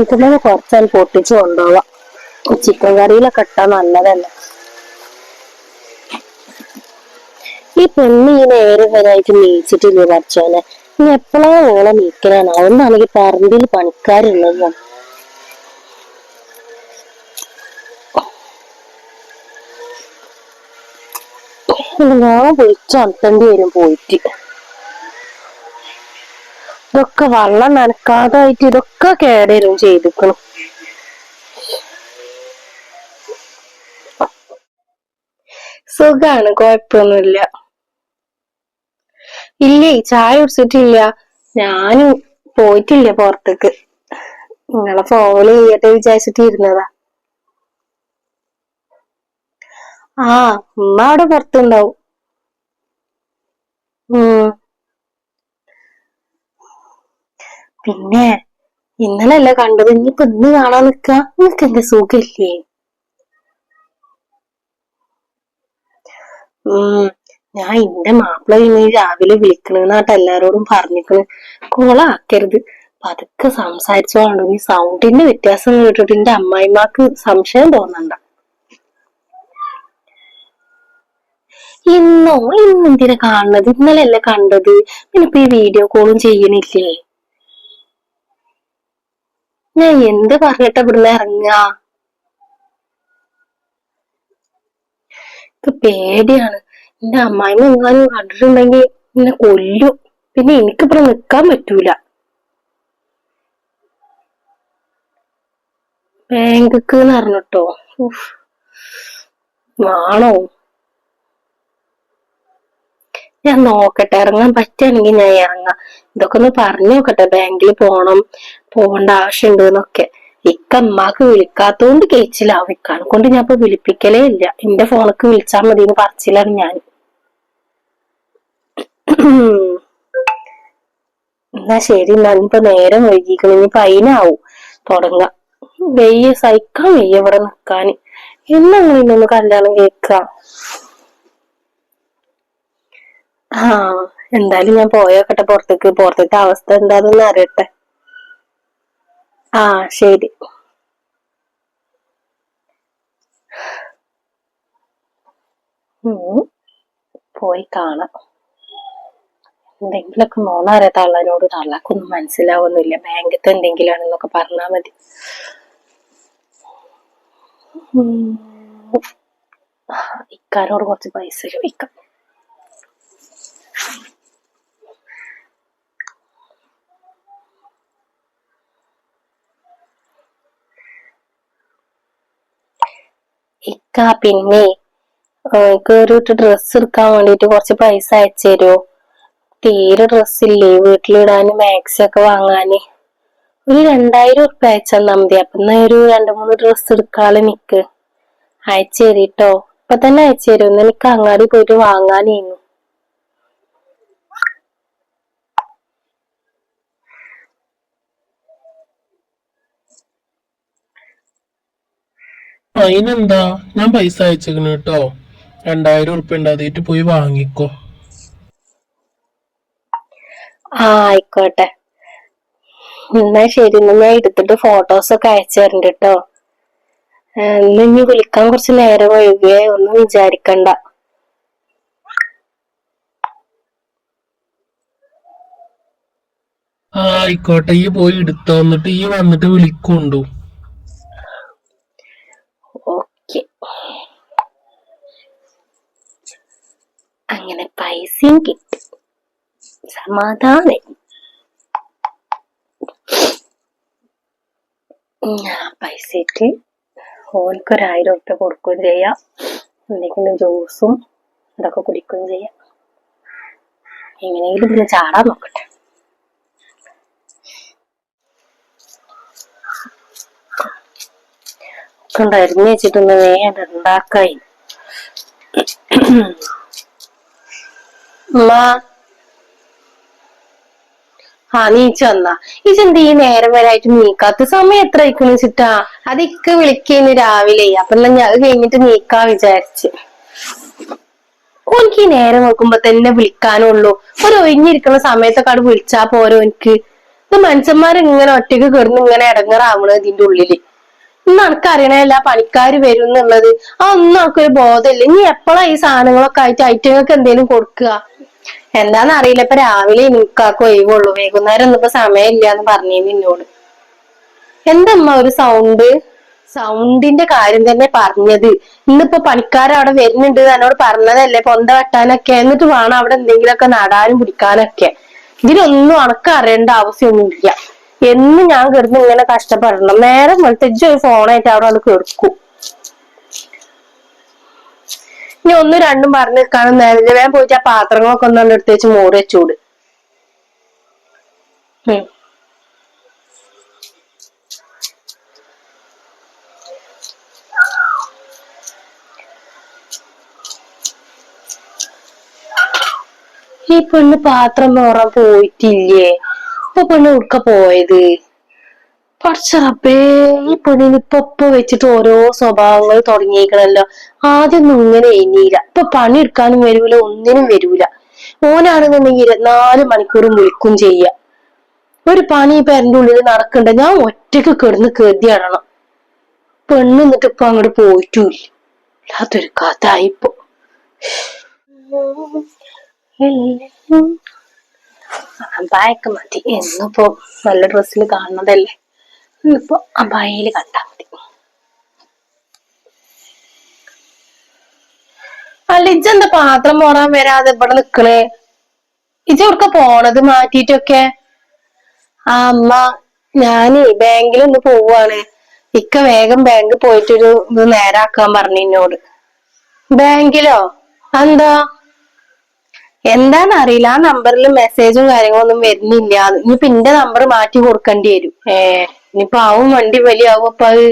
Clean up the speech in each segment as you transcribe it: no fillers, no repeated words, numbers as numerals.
ഇതിനെ കുറച്ചാൽ പൊട്ടിച്ചു കൊണ്ടുപോവാം. ചിക്കൻ കറിയിലൊക്കെ ഇട്ടാ നല്ലതല്ല. ഈ പെണ്ണ് ഈ നേരം വരായിട്ട് നീച്ചിട്ടില്ലേ പഠിച്ചോനെ. ഇനി എപ്പോഴാ ഓളെ നീക്കലാണ്. ഒന്നാണെങ്കിൽ പറമ്പിൽ പണിക്കാരുള്ളത്. ഞാൻ വിളിച്ചണത്തേണ്ടി വരും പോയിട്ട്. ഇതൊക്കെ വെള്ളം നനക്കാതായിട്ട് ഇതൊക്കെ കേടരും ചെയ്തിക്കണം. സുഖാണ്, കൊഴപ്പൊന്നുമില്ല. ഇല്ലേ, ചായ കുടിച്ചിട്ടില്ല. ഞാനും പോയിട്ടില്ല പുറത്തേക്ക്. നിങ്ങളെ ഫോള് ചെയ്യട്ടെ വിചാരിച്ചിട്ട് ഇരുന്നതാ. ആ, ഉമ്മ അവിടെ പുറത്തുണ്ടാവും. പിന്നെ ഇന്നലല്ല കണ്ടത്, ഇനിയിപ്പൊ ഇന്ന് കാണാൻ നിക്കാ? നിനക്ക് എന്റെ സുഖില്ലേ? ഞാൻ എന്റെ മാപ്പിള ഇന്ന് രാവിലെ വിളിക്കണെന്നാട്ട് എല്ലാരോടും പറഞ്ഞിക്കണ്. കോളാക്കരുത്, പതുക്കെ സംസാരിച്ചോളൂ. ഈ സൗണ്ടിന്റെ വ്യത്യാസം കേട്ടിട്ട് എന്റെ അമ്മായിമാക്ക് സംശയം തോന്നണ്ട. ഇന്നെന്തിനാ കാണുന്നത്? ഇന്നലെയല്ലേ കണ്ടത്. പിന്നിപ്പോ ഈ വീഡിയോ കോളും ചെയ്യണില്ലേ? ഞാൻ എന്ത് പറഞ്ഞിട്ട് ഇവിടുന്ന് ഇറങ്ങാ? പേടിയാണ്. എന്റെ അമ്മായിമ്മ എങ്ങാനും കണ്ടിട്ടുണ്ടെങ്കിൽ എന്നെ കൊല്ലും. പിന്നെ എനിക്കിവിടെ നിക്കാൻ പറ്റൂല. ബാങ്ക്ക്ക് പറഞ്ഞിട്ടോ? ആണോ? ഞാൻ നോക്കട്ടെ, ഇറങ്ങാൻ പറ്റുകയാണെങ്കിൽ ഞാൻ ഇറങ്ങാം. ഇതൊക്കെ ഒന്ന് പറഞ്ഞു നോക്കട്ടെ. ബാങ്കിൽ പോകേണ്ട ആവശ്യമുണ്ട് എന്നൊക്കെ. ഇമ്മക്ക് വിളിക്കാത്തോണ്ട് കേച്ചിലാവും. ഇക്കാനെ കൊണ്ട് ഞാൻ ഇപ്പൊ വിളിപ്പിക്കലേ ഇല്ല. എന്റെ ഫോണിക്ക് വിളിച്ചാൽ മതി എന്ന് പറച്ചിലാണ് ഞാൻ. എന്നാ ശരി. ഇനിയിപ്പൊ നേരം വൈകിക്കണം. ഇനിയിപ്പൊ അതിനാവും തുടങ്ങ. സഹിക്കാൻ വയ്യ ഇവിടെ നിക്കാന്. എന്നങ്ങനെ ഇന്നൊന്ന് കല്യാണം കേൾക്കാം. എന്തായാലും ഞാൻ പോയോക്കട്ടെ പുറത്തേത്തെ അവസ്ഥ എന്താണെന്ന് അറിയട്ടെ. ശരി. പോയി കാണാം. എന്തെങ്കിലൊക്കെ നോണാറിയ തള്ളനോട്. തള്ളക്കൊന്നും മനസ്സിലാവുന്നില്ല. ബാങ്കിത്തെ എന്തെങ്കിലും ആണെന്നൊക്കെ പറഞ്ഞാ മതി. ഇക്കാരോട് കുറച്ച് പൈസ ചോദിക്കാം. ഇക്ക, പിന്നെ ഒരു ഡ്രസ്സ് എടുക്കാൻ വേണ്ടിട്ട് കുറച്ച് പൈസ അയച്ചു തരുമോ? തീരെ ഡ്രസ്സില്ലേ വീട്ടിലിടാന്, മാക്സി ഒക്കെ വാങ്ങാന്. ഒരു 2000 ഉറുപ്പ്യ അയച്ചെന്നാ മതി. അപ്പൊ എന്നാ ഒരു 2-3 ഡ്രസ്സ് എടുക്കാതെ നിക്ക്. അയച്ചു തരീട്ടോ. ഇപ്പൊ തന്നെ അയച്ചു തരും. എനിക്ക് അങ്ങാടി പോയിട്ട് വാങ്ങാനേന്നു. അതിനെന്താ, ഞാൻ പൈസ അയച്ചേക്കണ് കേട്ടോ. 2000 ഉറുപ്പ്യ ഉണ്ട്, അതേറ്റ് പോയി വാങ്ങിക്കോ. ആയിക്കോട്ടെ. എന്നാ ശരി. ഞാൻ എടുത്തിട്ട് ഫോട്ടോസൊക്കെ അയച്ചു തരണ്ട കേട്ടോ. ഇനി വിളിക്കാൻ കുറച്ച് നേരം വൈകിയേ, ഒന്നും വിചാരിക്കണ്ട. ആയിക്കോട്ടെ, ഈ പോയി എടുത്തോ. എന്നിട്ട് ഈ വന്നിട്ട് വിളിക്കൊണ്ടു. ഓക്കെ. അങ്ങനെ പൈസയും കിട്ടി. സമാധാനം. പൈസക്ക് ഓനക്കൊരു 1000 ഉറുപ്പ്യ കൊടുക്കുകയും ചെയ്യാം. എന്തെങ്കിലും ജ്യൂസും ഇതൊക്കെ കുടിക്കുകയും ചെയ്യാം. എങ്ങനെയെങ്കിലും ഇതിന് ചാടാൻ നോക്കട്ടെ. ഒക്കെ അരിഞ്ഞു വെച്ചിട്ടൊന്ന് വേഗം ഉണ്ടാക്കായി. നീച്ചു വന്നാ? ഇതെന്ത് ഈ നേരം വരായിട്ട് നീക്കാത്ത? സമയം എത്ര ആയിക്കണെന്ന് വെച്ചിട്ടാ? അതൊക്കെ വിളിക്കുന്നു രാവിലെ. അപ്പൊ എന്നാ അത് കഴിഞ്ഞിട്ട് നീക്കാ വിചാരിച്ച്. ഓനിക്ക് ഈ നേരം നോക്കുമ്പോ തന്നെ വിളിക്കാനുള്ളൂ. ഒരു ഒഴിഞ്ഞിരിക്കുന്ന സമയത്തൊക്കെ അവിടെ വിളിച്ചാ പോരോ എനിക്ക്. ഇത് മനുഷ്യന്മാർ ഇങ്ങനെ ഒറ്റക്ക് കിടന്ന് ഇങ്ങനെ ഇടങ്ങറാവണത് ഇതിന്റെ ഉള്ളില്. ഇന്ന് എനിക്കറിയണല്ല പണിക്കാര് വരും എന്നുള്ളത്. ഒന്നും നമുക്കൊരു ബോധമില്ല. ഇനി എപ്പോഴാ ഈ സാധനങ്ങളൊക്കെ ആയിട്ട് ഐറ്റങ്ങൾക്ക് എന്തെങ്കിലും കൊടുക്കുക? എന്താന്ന് അറിയില്ല. ഇപ്പൊ രാവിലെ എനിക്കാക്ക് ഒഴിവുള്ളൂ, വൈകുന്നേരം ഒന്നും ഇപ്പൊ സമയമില്ല എന്ന് പറഞ്ഞിരുന്നു എന്നോട്. എന്തമ്മ ഒരു സൗണ്ടിന്റെ കാര്യം തന്നെ പറഞ്ഞത്. ഇന്നിപ്പോ പണിക്കാരവിടെ വരുന്നുണ്ട് എന്നോട് പറഞ്ഞതല്ലേ പൊന്ത വെട്ടാനൊക്കെ. എന്നിട്ട് വേണം അവിടെ എന്തെങ്കിലുമൊക്കെ നടാനും പിടിക്കാനൊക്കെ. ഇതിലൊന്നും അണക്ക് അറിയേണ്ട ആവശ്യമൊന്നുമില്ല. എന്നും ഞാൻ കിടന്ന് ഇങ്ങനെ കഷ്ടപ്പെടണം. നേരെ വെളുത്തജ്ജ് ഒരു ഫോണായിട്ട് അവിടെ വന്ന് കിടക്കും. ഇനി ഒന്നും രണ്ടും പറഞ്ഞു നിൽക്കാനും നേരില്ല. വേഗം പോയിട്ട് ആ പാത്രങ്ങളൊക്കെ ഒന്നും എടുത്ത് വെച്ച് മോറ് വെച്ചൂട്. ഈ പെണ്ണ് പാത്രം മോറാൻ പോയിട്ടില്ലേ? ഇപ്പൊ പെണ്ണ് ഉടുക്ക പോയത്? പടച്ചറപ്പേ, ഈ പെണ്ണിന് ഇപ്പൊ വെച്ചിട്ട് ഓരോ സ്വഭാവങ്ങൾ തുടങ്ങിയിരിക്കണല്ലോ. ആദ്യമൊന്നും ഇങ്ങനെ എണ്ണീല. ഇപ്പൊ പണി എടുക്കാനും വരൂല, ഒന്നിനും വരൂല. ഓനാണെന്നുണ്ടെങ്കിൽ 24 മണിക്കൂറും വിളിക്കും ചെയ്യ. ഒരു പണി ഇപ്പൊ എന്റെ ഉള്ളിൽ നടക്കണ്ട. ഞാൻ ഒറ്റക്ക് കിടന്ന് കെതിയാടണം. പെണ്ണ് എന്നിട്ട് ഇപ്പൊ അങ്ങോട്ട് പോയിട്ടില്ല. അല്ലാത്തൊരു കഥ ഇപ്പൊ. അമ്പായൊക്കെ മതി. എന്നിപ്പോ നല്ല ഡ്രസ്സിൽ കാണുന്നതല്ലേ. ഇന്നിപ്പോ അമ്പായയില് കണ്ടാ മതി. അല്ല, ഇജ്ജെന്താ പാത്രം മോറാൻ വരാതെ ഇവിടെ നിക്കണേ? ഇജ്ജ് എവിടുക്ക പോണത് മാറ്റിട്ടൊക്കെ? ആ അമ്മ, ഞാന് ബാങ്കിൽ ഒന്ന് പോവാണ്. ഇക്ക വേഗം ബാങ്കിൽ പോയിട്ടൊരു ഇത് നേരാക്കാൻ പറഞ്ഞു എന്നോട്. ബാങ്കിലോ? എന്താ? എന്താന്നറിയില്ല. ആ നമ്പറിൽ മെസ്സേജും കാര്യങ്ങളൊന്നും വരുന്നില്ല. ഇനിയിപ്പൊ എന്റെ നമ്പർ മാറ്റി കൊടുക്കേണ്ടി വരും. ഇനിയിപ്പൊ ആവും വണ്ടി വലിയാവും. അപ്പൊ അത്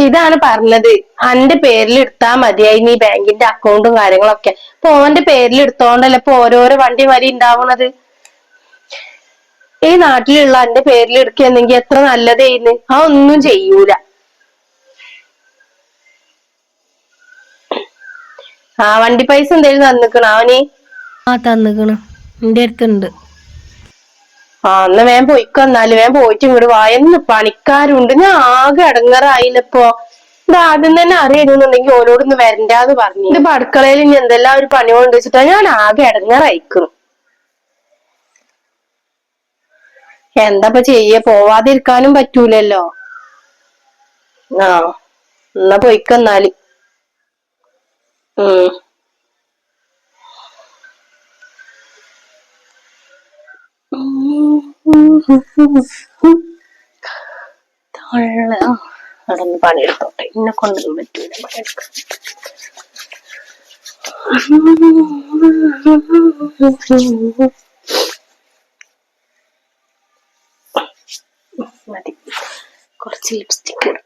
ഇതാണ് പറഞ്ഞത്, അന്റെ പേരിൽ എടുത്താ മതിയായി നീ ബാങ്കിന്റെ അക്കൗണ്ടും കാര്യങ്ങളൊക്കെ. ഇപ്പൊ ഓന്റെ പേരിൽ എടുത്തോണ്ടല്ലേ ഇപ്പൊ ഓരോരോ വണ്ടി വരി ഉണ്ടാവുന്നത്. ഈ നാട്ടിലുള്ള എന്റെ പേരിൽ എടുക്കുകയാണെങ്കിൽ എത്ര നല്ലതായിരുന്നു. ആ ഒന്നും ചെയ്യൂല. ആ വണ്ടി പൈസ എന്തേലും തന്നിക്കണ അവന്? ആ തന്നിക്കണ്, എന്റെ അടുത്തുണ്ട്. എന്നാ വേഗം പോയിക്കോ. എന്നാലും വേഗം പോയിട്ട് ഇങ്ങോട്ട് വായെന്ന് പണിക്കാരുണ്ട്. ഞാൻ ആകെ ഇടങ്ങറായില്ലപ്പോ. ഇത് ആദ്യം തന്നെ അറിയുന്നുണ്ടെങ്കിൽ ഓരോടൊന്ന് വരണ്ടാന്ന് പറഞ്ഞു. ഇതിപ്പോ അടുക്കളയിൽ ഇനി എന്തെല്ലാം ഒരു പണി കൊണ്ട് വെച്ചിട്ടാ ഞാൻ ആകെ ഇടങ്ങറായിക്കുന്നു. എന്താപ്പ ചെയ്യ, പോവാതിരിക്കാനും പറ്റൂലല്ലോ. എന്നാ പോയിക്കോ എന്നാല്. അടന്ന് പണിയെടുത്തോട്ടെ, എന്നെ കൊണ്ടൊന്നും പറ്റൂല പണിയെടുക്കാൻ. മതി, കുറച്ച് ലിപ്സ്റ്റിക് ഇടും.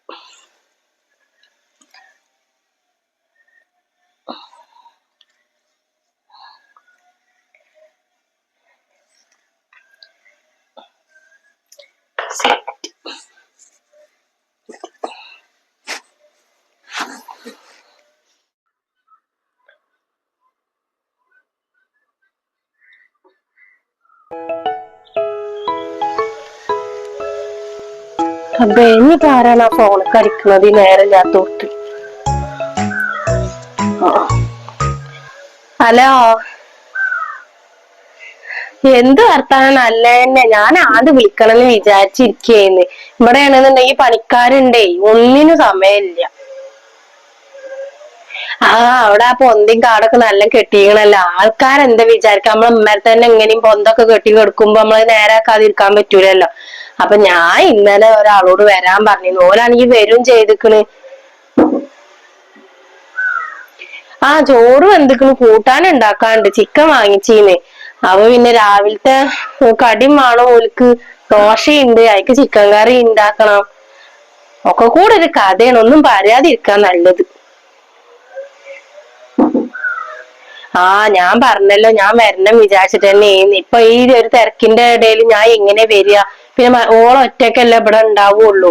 അപ്പൊ എന്നിട്ട് ആരാണ് ആ ഫോണൊക്കെ അടിക്കുന്നത് ഈ നേരമില്ലാത്തോട്ട്? ഹലോ, എന്ത് വർത്താനം? നല്ല തന്നെ. ഞാൻ ആദ്യം വിളിക്കണമെന്ന് വിചാരിച്ചിരിക്കുകയായിരുന്നു. ഇവിടെയാണെന്നുണ്ടെങ്കിൽ പണിക്കാരുണ്ടേ, ഒന്നിനും സമയമില്ല. അവിടെ ആ പൊന്തിയും കാടൊക്കെ നല്ല കെട്ടിക്കണല്ലോ. ആൾക്കാരെന്താ വിചാരിക്കുക? നമ്മളെ ഉമ്മരത്ത് തന്നെ എങ്ങനെയും പൊന്തൊക്കെ കെട്ടി കിടക്കുമ്പോ നമ്മള് നേരാക്കാതിരിക്കാൻ പറ്റൂലല്ലോ. അപ്പൊ ഞാൻ ഇന്നലെ ഒരാളോട് വരാൻ പറഞ്ഞിരുന്നു. ഓലാണെങ്കിൽ വരും ചെയ്തിക്കണ്. ചോറ് വെന്തിക്കണ്, കൂട്ടാൻ ഉണ്ടാക്കാണ്ട്. ചിക്കൻ വാങ്ങിച്ചീന്ന്. അപ്പൊ പിന്നെ രാവിലത്തെ കടിയും വേണം ഓൽക്ക്. ദോശയുണ്ട്, അതിക്ക് ചിക്കൻ കറി ഉണ്ടാക്കണം. ഒക്കെ കൂടെ ഒരു കഥയാണ്. ഒന്നും പറയാതിരിക്കാൻ നല്ലത്. ഞാൻ പറഞ്ഞല്ലോ, ഞാൻ വരണം വിചാരിച്ചിട്ട് തന്നെ. ഇപ്പൊ ഈ ഒരു തിരക്കിന്റെ ഇടയിൽ ഞാൻ എങ്ങനെ വരിക? പിന്നെ ഓളൊറ്റക്കല്ല ഇവിടെ ഉണ്ടാവുള്ളൂ.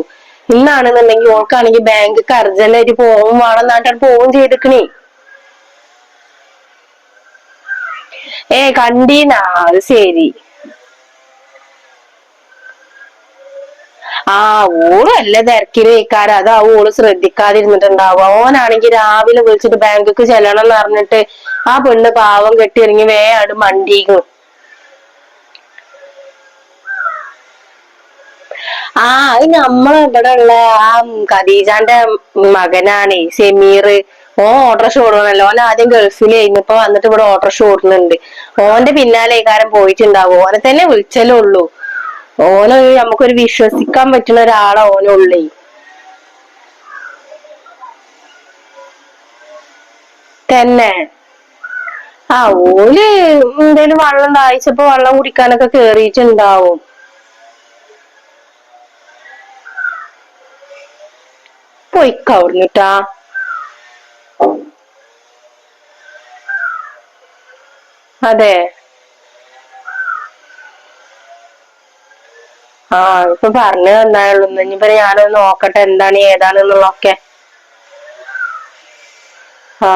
ഇന്നാണെന്നുണ്ടെങ്കിൽ ഓൾക്കാണെങ്കിൽ ബാങ്ക് അർജന്റായിട്ട് പോവും വേണം എന്നിട്ട് പോവും ചെയ്തിക്കണേ. കണ്ടീനാ? അത് ശരി. ആ ഓള് വല്ല തിരക്കില് വെക്കാറ് അതാ ഓള് ശ്രദ്ധിക്കാതിരുന്നിട്ടുണ്ടാവും. ഓനാണെങ്കി രാവിലെ വിളിച്ചിട്ട് ബാങ്കൊക്കെ ചെല്ലണം എന്ന് പറഞ്ഞിട്ട് ആ പെണ്ണ് പാവം കെട്ടി ഇറങ്ങി വേയാട് മണ്ടിക്കും. ആ അത് നമ്മളെ ഇവിടെ ഉള്ള ആ ഖദീജാന്റെ മകനാണേ സെമീർ. ഓട്ടോറിക്ഷ ഓടണല്ലോ. ഓൻ ആദ്യം ഗൾഫിലായിരുന്നു. ഇപ്പൊ വന്നിട്ട് ഇവിടെ ഓട്ടോറിക്ഷ ഓടുന്നുണ്ട്. ഓന്റെ പിന്നാലെ കാരം പോയിട്ടുണ്ടാവും. ഓനെ തന്നെ വിളിച്ചല്ലേ ഉള്ളൂ. ഓന് നമുക്കൊരു വിശ്വസിക്കാൻ പറ്റുന്ന ഒരാളെ ഓനുള്ളേ. തന്നെ ആ ഓല് എന്തേലും വെള്ളം ദാഹിച്ചപ്പോ വെള്ളം കുടിക്കാനൊക്കെ കേറിയിട്ടുണ്ടാവും. പൊയ്ക്കവിടുന്നിട്ടാ. അതെ ആ ഇപ്പൊ പറഞ്ഞു തന്നായുള്ളൂ. ഇനിയിപ്പോ ഞാനൊന്ന് നോക്കട്ടെ എന്താണ് ഏതാണെന്നുള്ളതൊക്കെ. ആ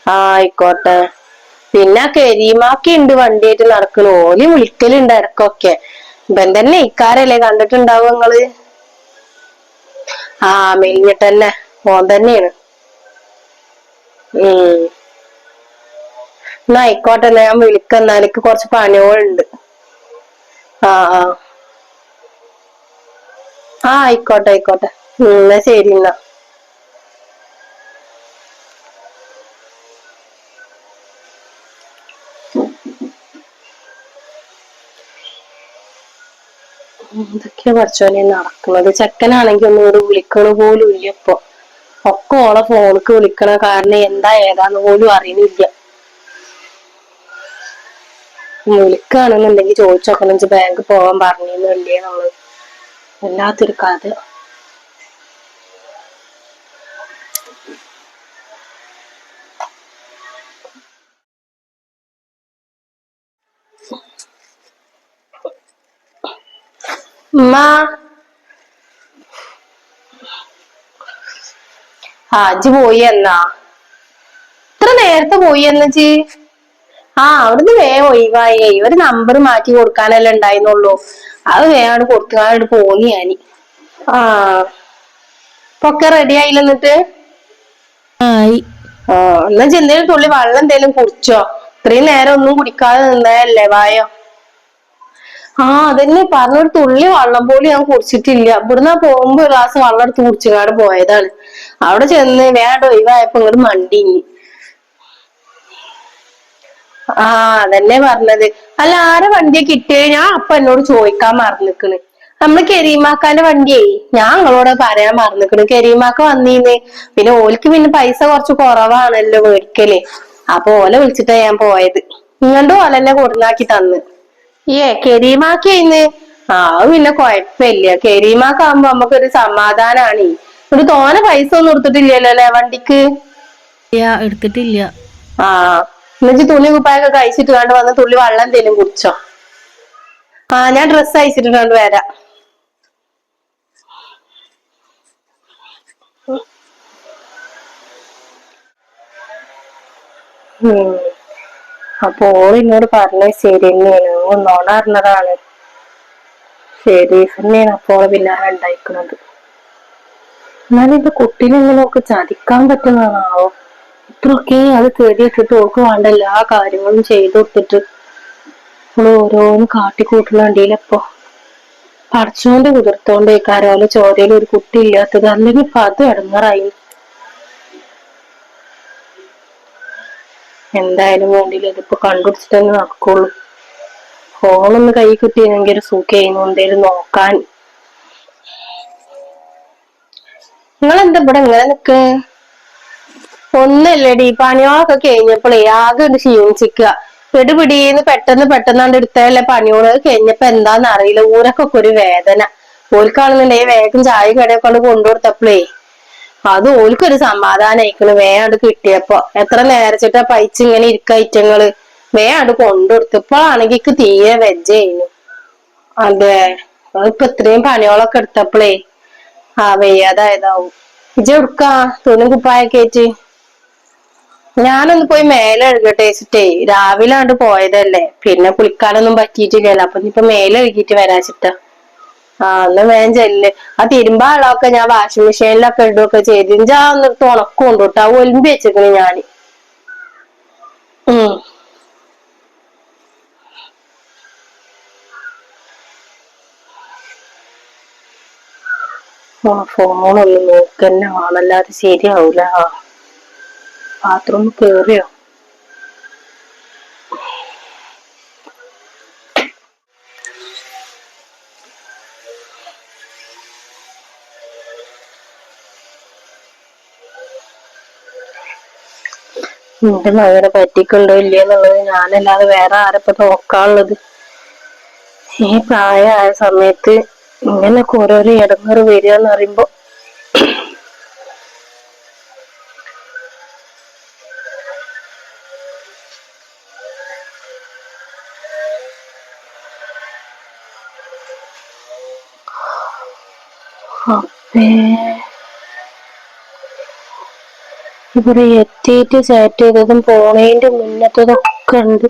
ആ ആയിക്കോട്ടെ. പിന്നെ കരീമാക്കി ഉണ്ട് വണ്ടിയായിട്ട് നടക്കണു. ഓല് വിളിക്കലുണ്ട് ഇടക്കൊക്കെ. ഇവൻ തന്നെ ഇക്കാരല്ലേ കണ്ടിട്ടുണ്ടാവും നിങ്ങള്. ആ മെലിഞ്ഞിട്ടന്നെ ഓൻ തന്നെയാണ്. എന്നാ ആയിക്കോട്ടെ. ഞാൻ വിളിക്കുന്ന എനിക്ക് കുറച്ച് പണികളുണ്ട്. ആ ആ ആ ആയിക്കോട്ടെ ആയിക്കോട്ടെ. എന്നാ ശരി എന്നാ. എന്തൊക്കെയാ പഠിച്ചോനെ നടക്കുന്നത്. ചെക്കനാണെങ്കി ഒന്നും ഇവിടെ വിളിക്കണ പോലും ഇല്ല ഇപ്പൊ. ഒക്കെ ഓളെ ഫോണിക്ക് വിളിക്കണ കാരണം എന്താ ഏതാന്ന് പോലും അറിയുന്നില്ല. വിളിക്കുകയാണെന്നുണ്ടെങ്കിൽ ചോദിച്ചോക്കണം ബാങ്ക് പോവാൻ പറഞ്ഞില്ലേ നമ്മള്. വല്ലാത്തൊരു കഥ. ഉമ്മ ഇജ്ജ് പോയി എന്നാ. ഇത്ര നേരത്തെ പോയി എന്നച്ച്. ആ അവിടുന്ന് വേഗം ഒഴിവായേ. ഒരു നമ്പർ മാറ്റി കൊടുക്കാനല്ലേ ഉണ്ടായിരുന്നുള്ളൂ. അത് വേഗം കൊടുക്കാണ്ട് പോന്നു ഞാന്. ആ ഇപ്പൊക്കെ റെഡി ആയില്ല എന്നിട്ട്. ആയി. ആ എന്നാ എന്തേലും തുള്ളി വെള്ളം എന്തേലും കുടിച്ചോ. ഇത്രയും നേരം ഒന്നും കുടിക്കാതെ നിന്നതല്ലേ. വായോ. ആ അതന്നെ പറഞ്ഞൊരു തുള്ളി വെള്ളം പോലും ഞാൻ കുടിച്ചിട്ടില്ല. ഇവിടുന്ന് പോകുമ്പോ ഒരു ഗ്ലാസ് വെള്ളം എടുത്ത് കുടിച്ചിങ്ങാട് പോയതാണ്. അവിടെ ചെന്ന് വേണ്ട ഒഴിവായപ്പോ ഇങ്ങോട്ട് മണ്ടിഞ്ഞി. ആ അതന്നെ പറഞ്ഞത്. അല്ല ആരെ വണ്ടിയാ കിട്ടിയത്. ഞാൻ അപ്പൊ എന്നോട് ചോദിക്കാൻ മറന്നിക്കണ്. നമ്മള് കരീമാക്കാന്റെ വണ്ടിയേ. ഞാൻ നിങ്ങളോട് പറയാൻ മറന്നിക്കണ്. കരീമാക്ക വന്നീന്ന്. പിന്നെ ഓൽക്ക് പിന്നെ പൈസ കുറച്ച് കുറവാണല്ലോ മേടിക്കല്. അപ്പൊ ഓലെ വിളിച്ചിട്ടാ ഞാൻ പോയത്. ഇങ്ങണ്ടും ഓലെന്നെ കൊടുന്നാക്കി തന്ന്. കരീമാക്കായിന്ന്. ആ അത് പിന്നെ കൊഴപ്പില്ല. കരീമാക്ക ആകുമ്പോ നമ്മുക്കൊരു സമാധാനാണ്. ഒരു തോനെ പൈസ ഒന്നും എടുത്തിട്ടില്ലല്ലോ അല്ലെ വണ്ടിക്ക്. ഇല്ല എടുത്തിട്ടില്ല. ആ എന്നുവെച്ച് തുണി കുപ്പായൊക്കെ കഴിച്ചിട്ട് വേണ്ട വന്ന് തുള്ളി വെള്ളം എന്തേലും കുടിച്ചോ. ആ ഞാൻ ഡ്രസ്സ് അയച്ചിട്ടിണ്ട് വരാം. അപ്പൊ ഓള് എന്നോട് പറഞ്ഞത് ശരി തന്നെയാണ്. നുണ പറഞ്ഞതാണ്. തന്നെയാണ് അപ്പൊ ഓളെ പിന്നാലെ ഉണ്ടായിക്കണത്. എന്നാലും എന്റെ കുട്ടീനെ എങ്ങനെ ഓക്ക് ചതിക്കാൻ പറ്റുന്നതാണാവോ. ഇത്രയൊക്കെ അത് കേടിയിട്ടിട്ട് ഓക്ക് വേണ്ട എല്ലാ കാര്യങ്ങളും ചെയ്തു കൊടുത്തിട്ട് ഓരോന്ന് കാട്ടിക്കൂട്ടണ കണ്ടീലപ്പൊ. പടച്ചോന്റെ കുതിർത്തോണ്ട് ഓലെ ചോരയിൽ ഒരു കുട്ടി ഇല്ലാത്തത്. അല്ലെങ്കിൽ ഇപ്പൊ അത് ഇടങ്ങേറായി. എന്തായാലും വേണ്ടില്ല. ഇതിപ്പോ കണ്ടുപിടിച്ചിട്ട് തന്നെ നടക്കുള്ളൂ. ഫോണൊന്ന് കൈ കിട്ടിയെങ്കിൽ ഒരു സുഖായിരുന്നു എന്തേലും നോക്കാൻ. നിങ്ങളെന്താ ഇവിടെ ഇങ്ങനെ നിക്ക്. ഒന്നല്ലടി പണികളൊക്കെ കഴിഞ്ഞപ്പോളേ ആകെ ഒന്ന് ക്ഷീണിച്ചിക്ക. പിടിപിടീന്ന് പെട്ടെന്നാണ്ട് എടുത്തല്ലേ പണിയോള്. കഴിഞ്ഞപ്പോ എന്താന്ന് അറിയില്ല. ഊരക്കൊക്കെ ഒരു വേദന. ഓൽക്കാണെന്നുണ്ടെങ്കിൽ വേഗം ചായയും കടിയൊക്കെ കൊണ്ടു കൊടുത്തപ്പളേ അത് ഓൽക്കൊരു സമാധാനമായിക്കണ്. വേഗം കിട്ടിയപ്പോ എത്ര നേരച്ചിട്ടാ പൈച്ച ഇങ്ങനെ ഇരിക്ക ഐറ്റങ്ങള്. വേഗം കൊണ്ടു കൊടുത്തു. ഇപ്പോഴാണെങ്കിക്ക് തീരെ വെജ്ജായിരുന്നു. അതെ ഇപ്പൊ ഇത്രയും പണികളൊക്കെ എടുത്തപ്പളേ വയ്യാതായതാവും. ഇജ്ജ് എവിടുക്കാ തുണി കുപ്പായൊക്കെ ആയിട്ട്. ഞാനൊന്ന് പോയി മേലെ കഴുകട്ടെ വെച്ചിട്ടേ, രാവിലെ ആണ്ട് പോയതല്ലേ, പിന്നെ കുളിക്കാനൊന്നും പറ്റിയിട്ടില്ലല്ലോ, അപ്പൊ ഇനിയിപ്പൊ മേലെ കഴുകിട്ട് വരാച്ചിട്ടാ. എന്നാ വേഗം ചെല്ല്. ആ തിരുമ്പാളൊക്കെ ഞാൻ വാഷിംഗ് മെഷീനിലൊക്കെ ഇടുകയൊക്കെ ചെയ്ത് ഇഞ്ചാ ഒന്നിട്ട് ഉണക്കും ഉണ്ട് കേട്ടോ, ഒലിമ്പി വെച്ചിക്കണ് ഞാന്. ഉം ഫോണൊന്ന് നോക്കന്നെ ആണല്ലാതെ ശരിയാവൂല. ബാത്റൂം കേറിയോ? എന്റെ മകനെ പറ്റിക്കുണ്ടോ ഇല്ലയെന്നുള്ളത് ഞാനല്ലാതെ വേറെ ആരപ്പോ നോക്കാനുള്ളത്? ഈ പ്രായമായ സമയത്ത് ഇങ്ങനൊക്കെ ഓരോരോ ഇടങ്ങേറ് വരികയെന്ന് പറയുമ്പോ അപ്പേ ഇവിടെ എത്തിയിട്ട് ചാറ്റ് ചെയ്തതും പോണേന്റെ മുന്നത്തതൊക്കെ ഉണ്ട്.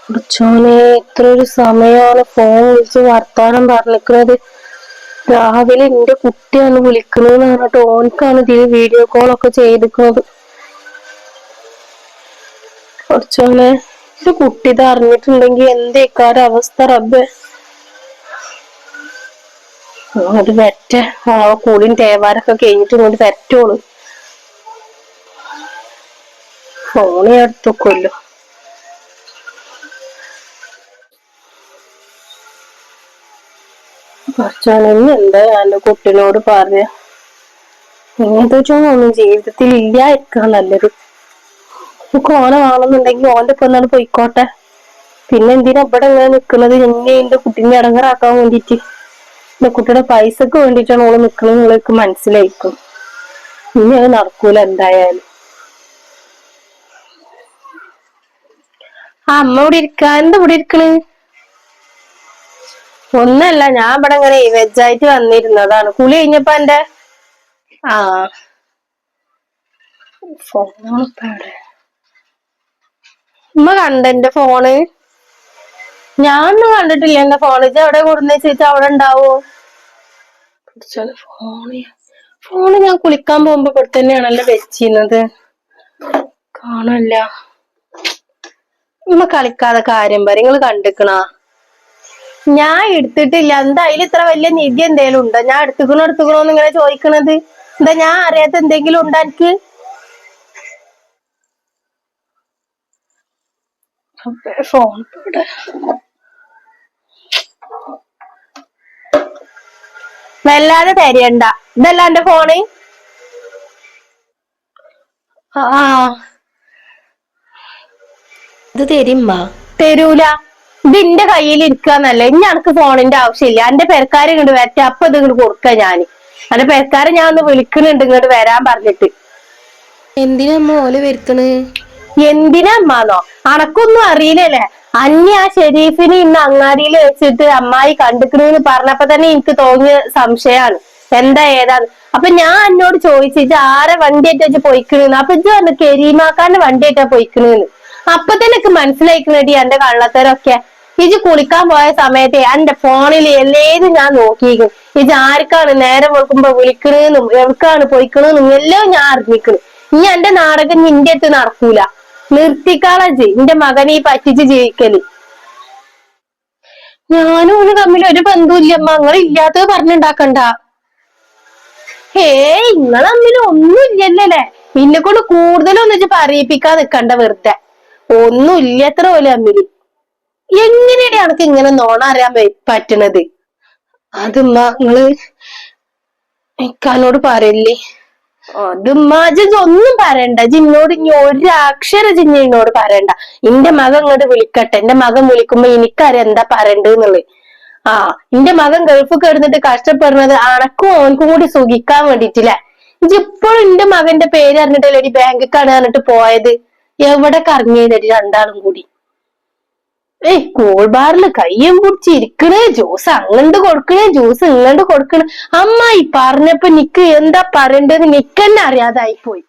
കുറച്ചോനെ ഇത്ര ഒരു സമയമാണ് ഫോൺ വിളിച്ച് വർത്താനം പറഞ്ഞിരിക്കുന്നത്. രാവിലെ എന്റെ കുട്ടിയാണ് വിളിക്കണെന്ന് പറഞ്ഞിട്ട് ഓനക്കാണ് ഇതിൽ വീഡിയോ കോളൊക്കെ ചെയ്തിരിക്കുന്നത്. കുറച്ചോനെ ഒരു കുട്ടി ഇത് അറിഞ്ഞിട്ടുണ്ടെങ്കിൽ എന്തേക്കാരുടെ അവസ്ഥ റബ്ബേ. അത് വെറ്റ കൂടിയും തേവാരൊക്കെ കഴിഞ്ഞിട്ട് ഇങ്ങോട്ട് വെറ്റോളൂ. ഫോണ് എടുത്തൊക്കൊല്ലോ. കുറച്ചോനെ എന്താ എന്റെ കുട്ടിനോട് പറഞ്ഞ, ഇങ്ങനത്തെ ഒന്നും ജീവിതത്തിൽ ഇല്ലായിരിക്കാൻ നല്ലത്. നമുക്ക് ഓനെ വേണമെന്നുണ്ടെങ്കിൽ ഓന്റെ ഇപ്പൊ ഒന്നാണ് പോയിക്കോട്ടെ. പിന്നെ എന്തിനാ ഇവിടെ ഇങ്ങനെ നിക്കുന്നത്? എന്നെ എന്റെ കുട്ടീനെ ഇടങ്ങറാക്കാൻ വേണ്ടിട്ട്, എന്റെ കുട്ടിയുടെ പൈസക്ക് വേണ്ടിയിട്ടാണ് ഓള് നിക്കണെന്ന് നിങ്ങൾക്ക് മനസ്സിലായിരിക്കും. ഇനി അത് നടക്കൂല എന്തായാലും. അമ്മ ഇവിടെ ഇരിക്ക. എന്താ ഇവിടെ ഇരിക്കണ്? ഒന്നല്ല, ഞാൻ ഇവിടെ ഇങ്ങനെ വെജായിട്ട് വന്നിരുന്നതാണ്. കുളി കഴിഞ്ഞപ്പോ എന്റെ ഫോണിപ്പടെ ഉമ്മ കണ്ട എന്റെ ഫോണ്? ഞാനൊന്നും കണ്ടിട്ടില്ല എന്റെ ഫോണ്. ഇത് എവിടെ കൊടുന്ന വെച്ചാ അവിടെ ഉണ്ടാവോ? ഫോണ് ഞാൻ കുളിക്കാൻ പോകുമ്പോ ഇവിടെ തന്നെയാണല്ലോ വെച്ചിരുന്നത്. കാണല്ല. ഉമ്മ കളിക്കാതെ കാര്യം പറ. നിങ്ങള് കണ്ടിക്കണാ? ഞാൻ എടുത്തിട്ടില്ല. എന്തായാലും ഇത്ര വലിയ നിധി എന്തേലും ഉണ്ടോ ഞാൻ എടുത്തുക്കണോന്ന് ഇങ്ങനെ ചോദിക്കണത്? എന്താ ഞാൻ അറിയാത്ത എന്തെങ്കിലും ഉണ്ടോ എനിക്ക്? ഫോൺ വല്ലാതെ തരയണ്ട. ഇതല്ല എന്റെ ഫോണ്. ഇത് തരുമ്മ? തരൂല. ഇത് എന്റെ കയ്യിൽ ഇരിക്കാന്നല്ല. ഇനി എനക്ക് ഫോണിന്റെ ആവശ്യമില്ല. എന്റെ പെരക്കാരെ ഇങ്ങോട്ട് വരട്ടെ, അപ്പൊ ഇത് ഇങ്ങോട്ട് കൊടുക്ക ഞാന്. എന്റെ പെരക്കാരെ ഞാൻ ഒന്ന് വിളിക്കുന്നുണ്ട് ഇങ്ങോട്ട് വരാൻ പറഞ്ഞിട്ട്. എന്തിനാ ഓല് വരുത്തണ്? എന്തിനാ അമ്മാന്നോ? അനക്കൊന്നും അറിയില്ലല്ലേ? അന്യ ആ ഷെരീഫിന് ഇന്ന് അങ്ങാടിയിൽ വെച്ചിട്ട് അമ്മായി കണ്ടിക്കണെന്ന് പറഞ്ഞപ്പോ തന്നെ എനിക്ക് തോന്നിയ സംശയമാണ് എന്താ ഏതാന്ന്. അപ്പൊ ഞാൻ എന്നോട് ചോദിച്ചു ഇത് ആരെ വണ്ടിയായിട്ടാ വെച്ച് പൊയ്ക്കണെന്ന്. അപ്പൊ ഇത് പറഞ്ഞു കരീമാക്കാന്റെ വണ്ടിയായിട്ടാ പൊയ്ക്കണെന്ന്. അപ്പൊ തന്നെ എനിക്ക് മനസ്സിലായിക്കണേടി എന്റെ കള്ളത്തരൊക്കെ. ഇജ് കുളിക്കാൻ പോയ സമയത്ത് എന്റെ ഫോണിൽ എല്ലേതും ഞാൻ നോക്കിയിരിക്കും. ഇജ് ആർക്കാണ് നേരം വെക്കുമ്പോ വിളിക്കണെന്നും എവിടേക്കാണ് പൊയ്ക്കണെന്നും എല്ലാം ഞാൻ അറിഞ്ഞിക്കണ്. ഇനി എന്റെ നാടകം നിന്റെ അടുത്ത് നടക്കൂല. നിർത്തിക്കാളജ് എന്റെ മകനെ പറ്റിച്ച് ജീവിക്കല്. ഞാനും ഓന് തമ്മിൽ ഒരു ബന്ധമില്ല അമ്മ. നിങ്ങൾ ഇല്ലാത്തത് പറഞ്ഞുണ്ടാക്കണ്ട. നിങ്ങൾ തമ്മിൽ ഒന്നും ഇല്ലല്ലേ? ഇന്നെ കൊണ്ട് കൂടുതലൊന്നും വെച്ച് പറയിപ്പിക്കാൻ നിക്കണ്ട വെറുതെ. ഒന്നും ഇല്ലത്ര പോലെ തമ്മില്. എങ്ങനെയാണ് എനക്ക് ഇങ്ങനെ നോണ അറിയാൻ പറ്റണത്? അതുമ്മ നിങ്ങള് ഇക്കാനോട് പറയല്ലേ. അത് ഒന്നും പറയണ്ട. ജിന്നോട് ഇനി ഒരക്ഷര ജിന്നോട് പറയണ്ട. എന്റെ മകൻ ഇങ്ങോട്ട് വിളിക്കട്ടെ. എന്റെ മകൻ വിളിക്കുമ്പോ എനിക്കറിയാം എന്താ പറയണ്ടെന്നുള്ളത്. എന്റെ മകൻ ഗൾഫ് കിടന്നിട്ട് കഷ്ടപ്പെടുന്നത് അണക്കും ഓനക്കും കൂടി സുഖിക്കാൻ വേണ്ടിട്ടില്ലേ? ഇപ്പോഴും എന്റെ മകന്റെ പേര് അറിഞ്ഞിട്ടല്ലേ ഒരു ബാങ്കിക്കാണ് പറഞ്ഞിട്ട് പോയത്. എവിടെ കറങ്ങിയത് രണ്ടാളും കൂടി? കൂൾ ബാറിൽ കയ്യും പിടിച്ച് ഇരിക്കണേ, ജ്യൂസ് അങ്ങണ്ട് കൊടുക്കണേ, ജ്യൂസ് ഇങ്ങണ്ട് കൊടുക്കണേ. അമ്മായി പറഞ്ഞപ്പോ നിക്ക് എന്താ പറയണ്ടത് നിക്കന്നെ അറിയാതായിപ്പോയി.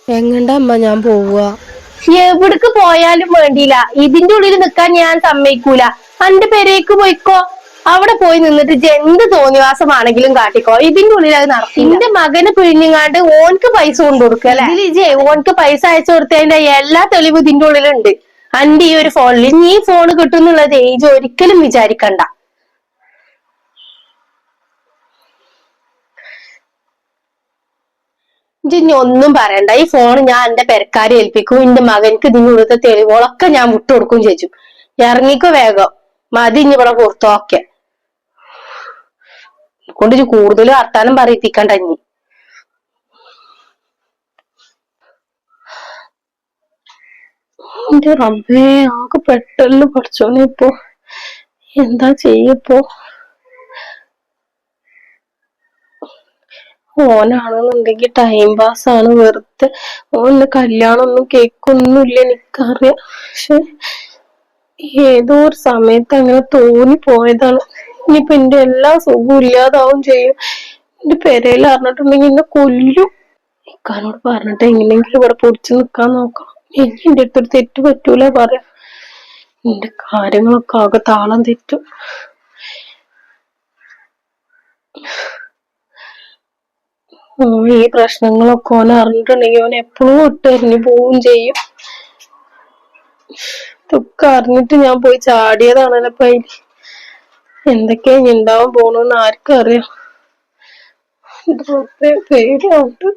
എങ്ങണ്ടാ അമ്മ ഞാൻ പോവുക? എവിടക്ക് പോയാലും വേണ്ടിയില്ല, ഇതിന്റെ ഉള്ളിൽ നിക്കാൻ ഞാൻ സമ്മതിക്കൂല. അന്റെ പെരേക്ക് പോയിക്കോ, അവിടെ പോയി നിന്നിട്ട് എന്ത് തോന്നിവാസമാണെങ്കിലും കാട്ടിക്കോ. ഇതിന്റെ ഉള്ളിൽ അത് നടക്കും. എന്റെ മകന് പിഴിഞ്ഞങ്ങാണ്ട് ഓൻക്ക് പൈസ കൊണ്ടു കൊടുക്കുക അല്ലെ? ഇതിലിജേ ഓൻക്ക് പൈസ അയച്ചു കൊടുത്തതിന്റെ എല്ലാ തെളിവും ഇതിന്റെ ഉള്ളിലുണ്ട്. അന്റെ ഈ ഒരു ഫോണിൽ നീ ഫോൺ കിട്ടുന്നുള്ളത് ഏജ് ഒരിക്കലും വിചാരിക്കണ്ട. ഇനി ഒന്നും പറയണ്ട, ഈ ഫോൺ ഞാൻ എന്റെ പെരക്കാരെ ഏൽപ്പിക്കും. എന്റെ മകൻക്ക് ഇതിനുള്ളത്തെ തെളിവുകളൊക്കെ ഞാൻ വിട്ടുകൊടുക്കും ചേച്ചു. ഇറങ്ങിക്കോ വേഗം, മതി ഇനി ഇവിടെ പുറത്തോക്കെ കൊണ്ട് കൂടുതൽ വർത്താനം പറയിപ്പിക്കണ്ട ഇനി. എന്റെ റബ്ബേ, ആകെ പെട്ടെന്ന് പഠിച്ചോനെ. ഇപ്പൊ എന്താ ചെയ്യപ്പോ? ഓനാണെന്നുണ്ടെങ്കിൽ ടൈം പാസ് ആണ്, വെറുതെ. ഓന് കല്യാണം ഒന്നും കേക്കൊന്നുമില്ല എനിക്കറിയാം. പക്ഷെ ഏതോ ഒരു സമയത്ത് അങ്ങനെ തോന്നിപ്പോയതാണ്. ഇനിയിപ്പൊ എന്റെ എല്ലാ സുഖവും ഇല്ലാതാവും ചെയ്യും. എന്റെ പെരയിൽ അറിഞ്ഞിട്ടുണ്ടെങ്കിൽ എന്നെ കൊല്ലും. ഇക്കാനോട് പറഞ്ഞിട്ട് എങ്ങനെയെങ്കിലും ഇവിടെ പൊടിച്ചു നിക്കാൻ നോക്കാം. എനിക്ക് എന്റെ അടുത്തൊരു തെറ്റ് പറ്റൂല പറയാം. എന്റെ കാര്യങ്ങളൊക്കെ ആകെ താളം തെറ്റും. ഈ പ്രശ്നങ്ങളൊക്കെ ഓൻ അറിഞ്ഞിട്ടുണ്ടെങ്കിൽ ഓൻ എപ്പോഴും ഇട്ടെറിഞ്ഞു പോവും ചെയ്യും. ഇതൊക്കെ അറിഞ്ഞിട്ട് ഞാൻ പോയി ചാടിയതാണല്ലോ. അപ്പൊ എന്തൊക്കെയാ ഉണ്ടാവാൻ പോണെന്ന് ആർക്കും അറിയാം. പേടിയാവുണ്ട്.